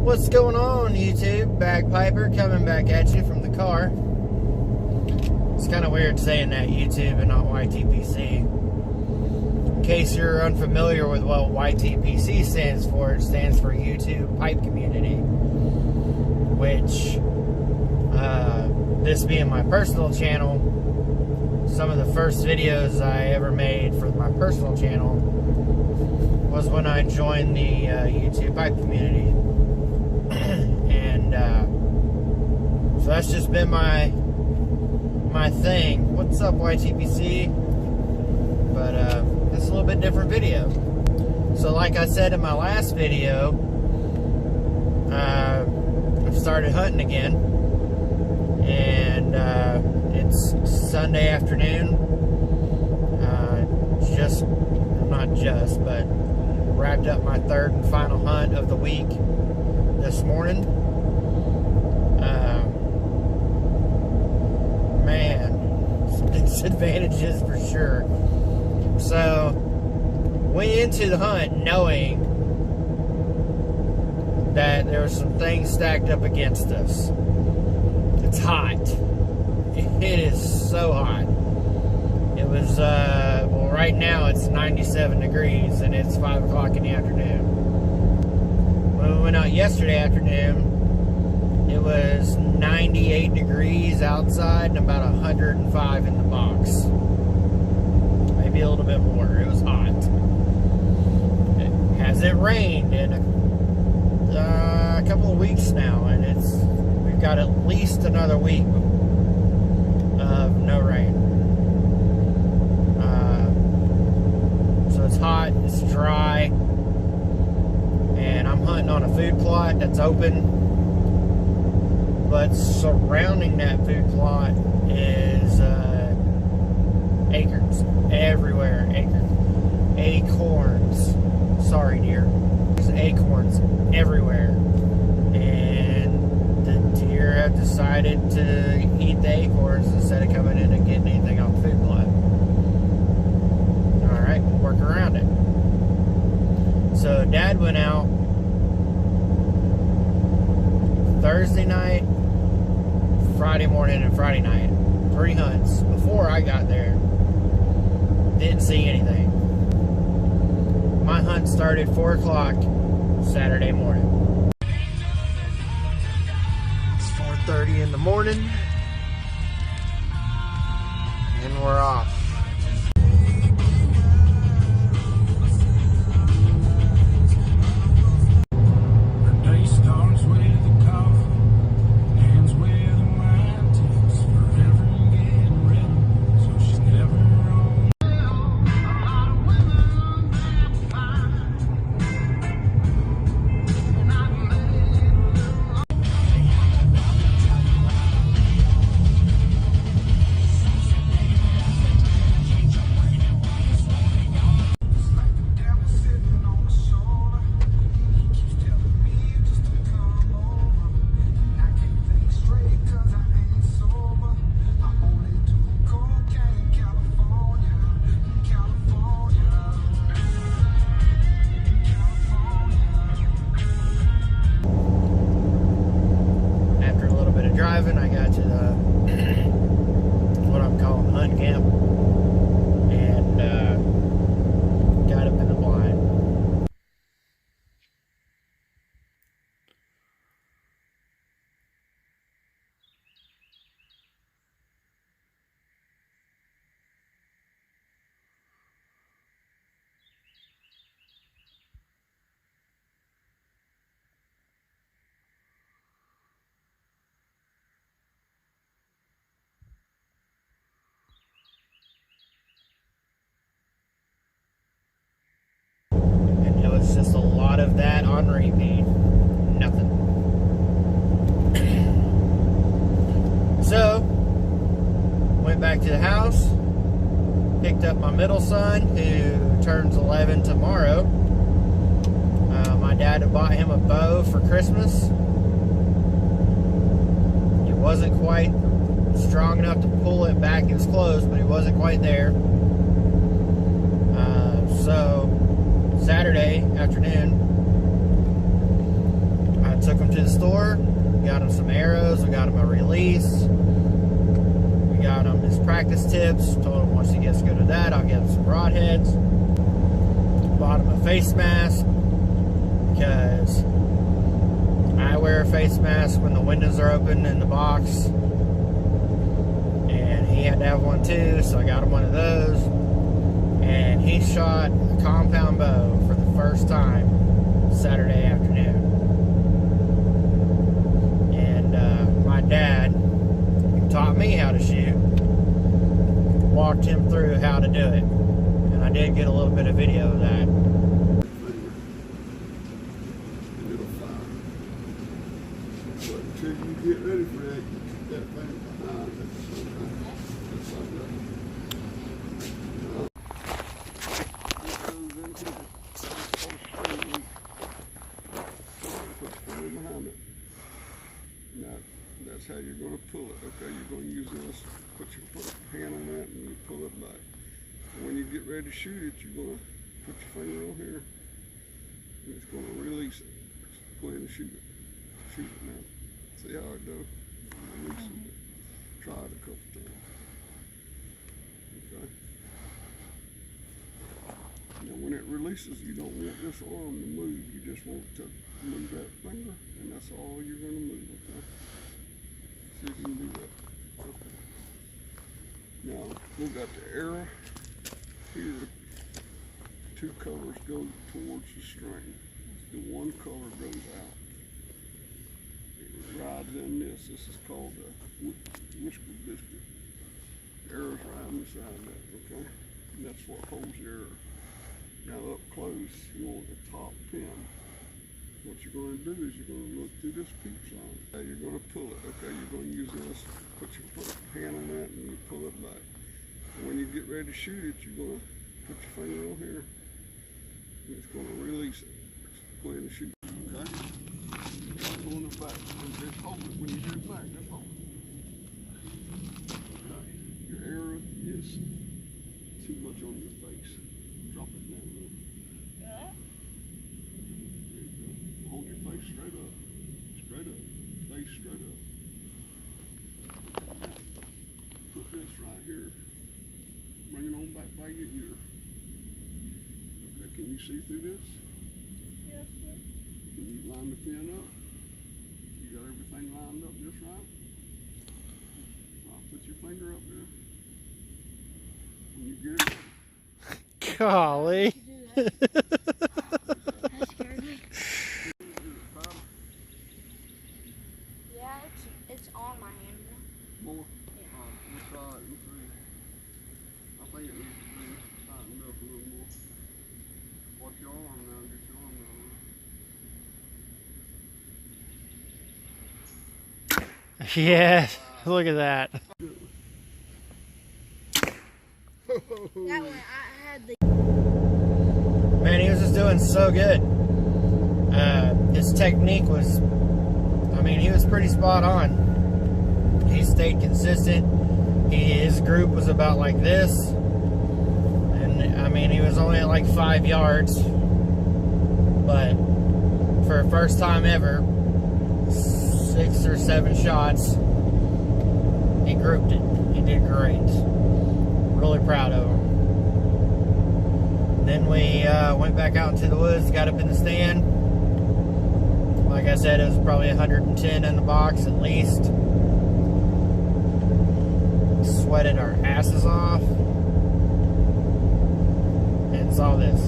What's going on, YouTube? Bagpiper coming back at you from the car. It's kind of weird saying that YouTube and not YTPC. In case you're unfamiliar with what YTPC stands for, it stands for YouTube Pipe Community, which, this being my personal channel, some of the first videos I ever made for my personal channel was when I joined the YouTube Pipe Community. And so that's just been my thing. What's up, YTPC? But it's a little bit different video. So like I said in my last video, I've started hunting again, and it's Sunday afternoon. But wrapped up my third and final hunt of the week this morning. Man, some disadvantages for sure. So, went into the hunt knowing that there were some things stacked up against us. It's hot. It is so hot. It was, well, right now it's 97 degrees and it's 5 o'clock in the afternoon. When we went out yesterday afternoon, it was 98 degrees outside and about 105 in the box. Maybe a little bit more. It was hot. Hasn't rained in a couple of weeks now, and we've got at least another week of no rain. So it's hot, it's dry, and I'm hunting on a food plot that's open, but surrounding that food plot is acorns everywhere. Acorns. Sorry, dear. There's acorns everywhere, and the deer have decided to eat the acorns instead of coming in and getting anything off the food plot. Alright, we'll work around it. So Dad went out Thursday night, Friday morning, and Friday night. 3 hunts. Before I got there, didn't see anything. My hunt started 4 o'clock Saturday morning. It's 4:30 in the morning, and we're off. Driving, I got to the what I'm calling hunt camp, and got up in the blind. It's just a lot of that on repeat. Nothing. So, went back to the house, picked up my middle son, who turns 11 tomorrow. My dad had bought him a bow for Christmas. It wasn't quite strong enough to pull it back. It was close, but it wasn't quite there. So Saturday afternoon, I took him to the store, got him some arrows, we got him a release, we got him his practice tips, told him once he gets good at that, I'll get him some broadheads, bought him a face mask, because I wear a face mask when the windows are open in the box, and he had to have one too, so I got him one of those, and he shot a compound bow for the first time Saturday afternoon. And my dad, who taught me how to shoot, walked him through how to do it, and I did get a little bit of video of that. Until you get ready for that, you keep that thing behind it. Just like that. Put the finger behind it. Now, that's how you're going to pull it. Okay, you're going to use this. Put a hand on that and you pull it back. And when you get ready to shoot it, you're going to put your finger on here. And it's going to release it. Go ahead and shoot it. Shoot it now. See how it does? Release it. Try it a couple times. Okay. Now when it releases, you don't want this arm to move. You just want to move that finger, and that's all you're going to move. Okay. See if you can do that. Okay. Now we've got the arrow here. Two colors go towards the string. The one color goes out. It rides in this. This is called the whisker biscuit. The arrow's riding beside that, okay? And that's what holds the arrow. Now up close, you want the top pin. What you're going to do is you're going to look through this peep sign. Now you're going to pull it, okay? You're going to use this. Put a hand on that and you pull it back. And when you get ready to shoot it, you're going to put your finger on here. And it's going to release it. Go ahead and shoot. Okay? Pulling it back. And just hold it. When you do it back, just hold it. Okay. Your arrow is too much on your face. Drop it down a little. There you go. Hold your face straight up. Straight up. Face straight up. Put this right here. Bring it on back by your ear. Okay, can you see through this? Yes, sir. Can you line the pin up? You got everything lined up just right? I'll put your finger up there. When you get it. Golly. That scared me. Yeah, it's on my hand now. More? Yeah. We'll try it and see. I think it needs to be tightened up a little more. Watch your arm now, get your arm now. Yes, look at that. That way I had the... Man, he was just doing so good. His technique was, I mean, he was pretty spot on. He stayed consistent. His group was about like this. And, I mean, he was only at like 5 yards. But for the first time ever, 6 or 7 shots, he grouped it. He did great. Really proud of him. Then we went back out into the woods, got up in the stand. Like I said, it was probably 110 in the box at least. Sweated our asses off. And saw this.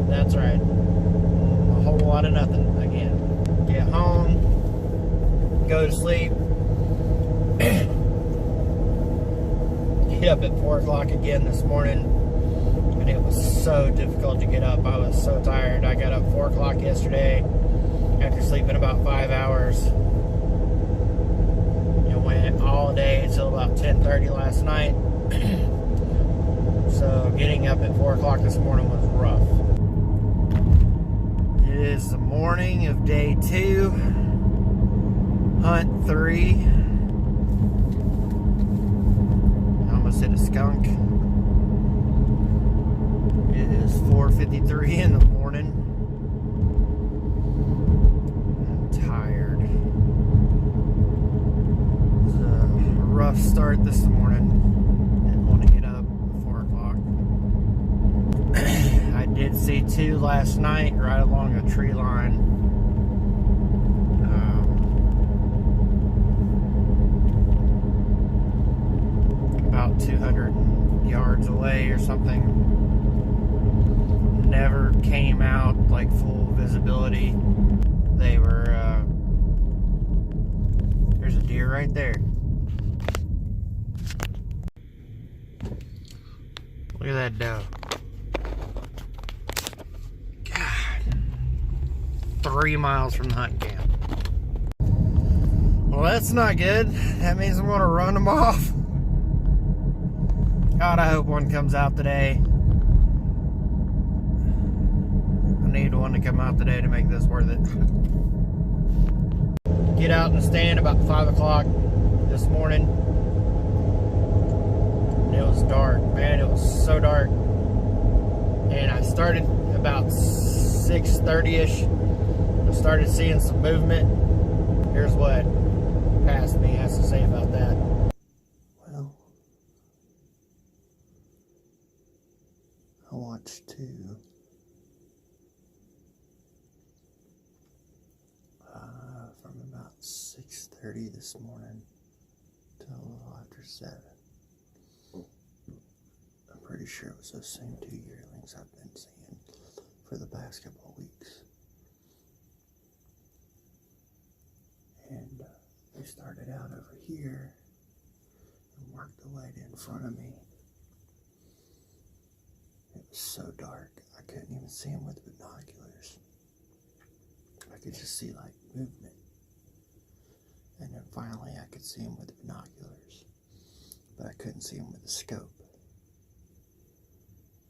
That's right. A whole lot of nothing again. Get home, go to sleep, get up at 4 o'clock again this morning, and it was so difficult to get up. I was so tired. I got up 4 o'clock yesterday after sleeping about 5 hours. And went all day until about 10:30 last night. So getting up at 4 o'clock this morning was rough. It is the morning of day 2, hunt 3. skunk. It is 4:53 in the morning. I'm tired. It was a rough start this morning. Didn't want to get up at 4 o'clock. I did see two last night right along a tree line. About 200 yards away or something. Never came out like full visibility. They were, there's a deer right there. Look at that doe. God. 3 miles from the hunting camp. Well, that's not good. That means I'm gonna run them off. God, I hope one comes out today. I need one to come out today to make this worth it. Get out in the stand about 5 o'clock this morning. And it was dark, man. It was so dark. And I started about 6:30-ish. I started seeing some movement. Here's what Past Me has to say about that. I watched two from about 6:30 this morning till a little after 7. I'm pretty sure it was those same 2 yearlings I've been seeing for the past couple of weeks. And they started out over here and worked their way to in front of me. It was so dark, I couldn't even see him with binoculars. I could just see like movement. And then finally I could see him with binoculars. But I couldn't see him with a scope.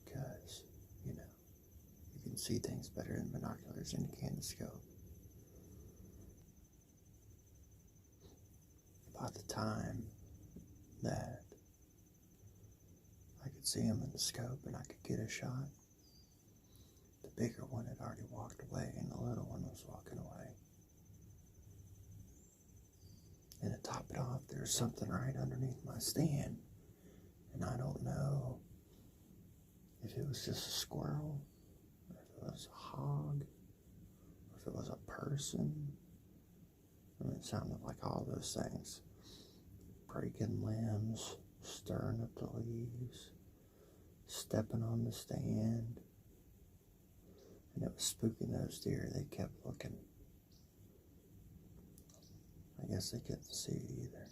Because, you know, you can see things better in binoculars than you can the scope. By the time that I could see him in the scope and I could get a shot, the bigger one had already walked away and the little one was walking away. And to top it off, there was something right underneath my stand. And I don't know if it was just a squirrel, or if it was a hog, or if it was a person. I mean, it sounded like all those things. Breaking limbs, stirring up the leaves, stepping on the stand. And it was spooking those deer. They kept looking. I guess they couldn't see it either.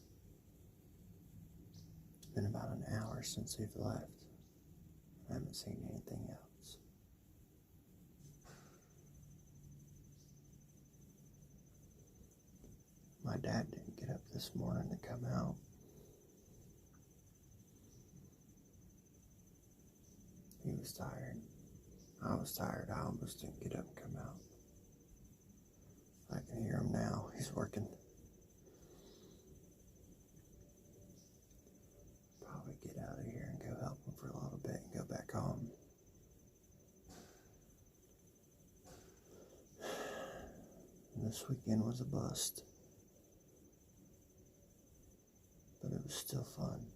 It's been about an hour since they've left. I haven't seen anything else. My dad didn't get up this morning to come out. He was tired. I was tired. I almost didn't get up and come out. I can hear him now. He's working. Probably get out of here and go help him for a little bit and go back home. And this weekend was a bust. But it was still fun.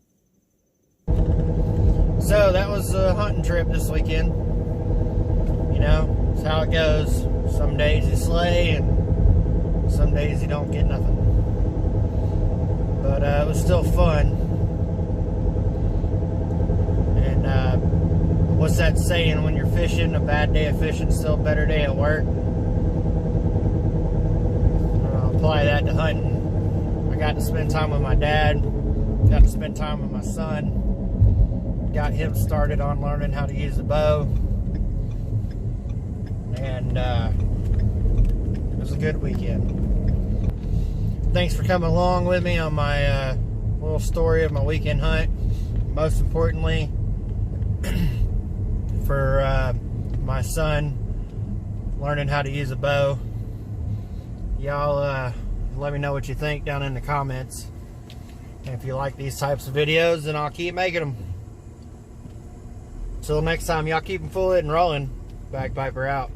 So that was a hunting trip this weekend. You know, it's how it goes. Some days you slay and some days you don't get nothing. But it was still fun. And what's that saying when you're fishing? A bad day of fishing is still a better day at work. I'll apply that to hunting. I got to spend time with my dad. Got to spend time with my son. Got him started on learning how to use the bow. And it was a good weekend. Thanks for coming along with me on my little story of my weekend hunt. Most importantly, for my son learning how to use a bow. Y'all let me know what you think down in the comments. And if you like these types of videos, then I'll keep making them. Till next time, y'all keep them fluid and rolling. Bagpiper out.